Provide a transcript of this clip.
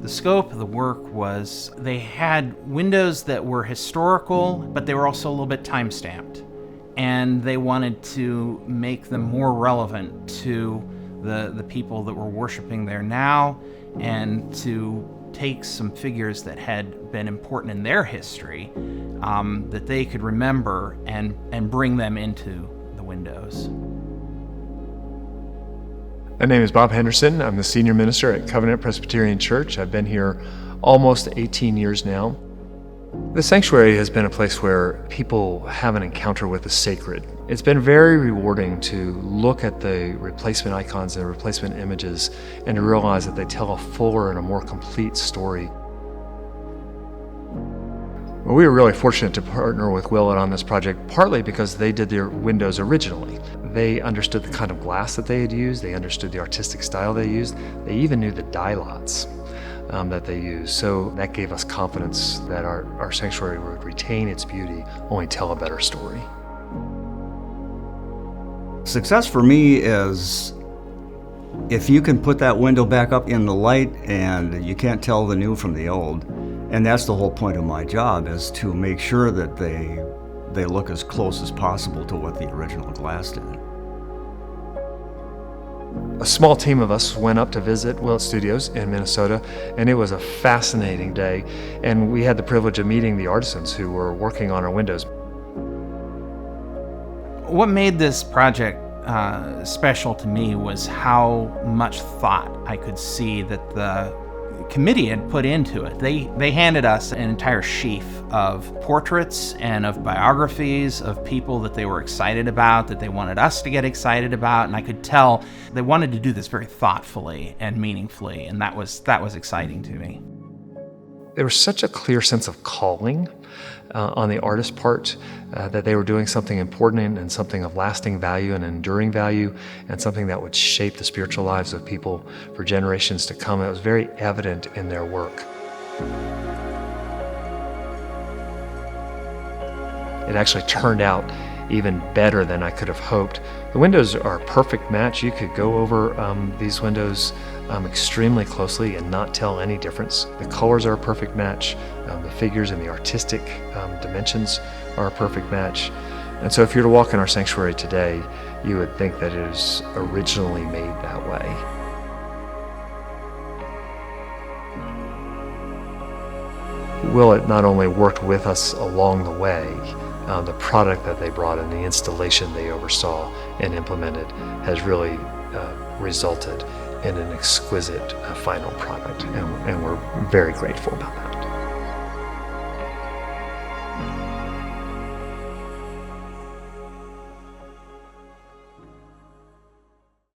The scope of the work was they had windows that were historical, but they were also a little bit time-stamped. And they wanted to make them more relevant to the people that were worshiping there now, and to take some figures that had been important in their history that they could remember and bring them into the windows. My name is Bob Henderson. I'm the senior minister at Covenant Presbyterian Church. I've been here almost 18 years now. The sanctuary has been a place where people have an encounter with the sacred. It's been very rewarding to look at the replacement icons and replacement images and to realize that they tell a fuller and a more complete story. Well, we were really fortunate to partner with Willet on this project, partly because they did their windows originally. They understood the kind of glass that they had used, they understood the artistic style they used, they even knew the dye lots that they used. So that gave us confidence that our sanctuary would retain its beauty, only tell a better story. Success for me is if you can put that window back up in the light and you can't tell the new from the old. And that's the whole point of my job, is to make sure that they look as close as possible to what the original glass did. A small team of us went up to visit Willet Studios in Minnesota, and it was a fascinating day. And we had the privilege of meeting the artisans who were working on our windows. What made this project special to me was how much thought I could see that the committee had put into it. They handed us an entire sheaf of portraits and of biographies of people that they were excited about, that they wanted us to get excited about, and I could tell they wanted to do this very thoughtfully and meaningfully, and that was exciting to me. There was such a clear sense of calling on the artist's part that they were doing something important and something of lasting value and enduring value, and something that would shape the spiritual lives of people for generations to come. It was very evident in their work. It actually turned out even better than I could have hoped. The windows are a perfect match. You could go over these windows extremely closely and not tell any difference. The colors are a perfect match. The figures and the artistic dimensions are a perfect match. And so if you were to walk in our sanctuary today, you would think that it was originally made that way. Willet not only worked with us along the way, the product that they brought and the installation they oversaw and implemented has really resulted in an exquisite final product, and we're very grateful about that.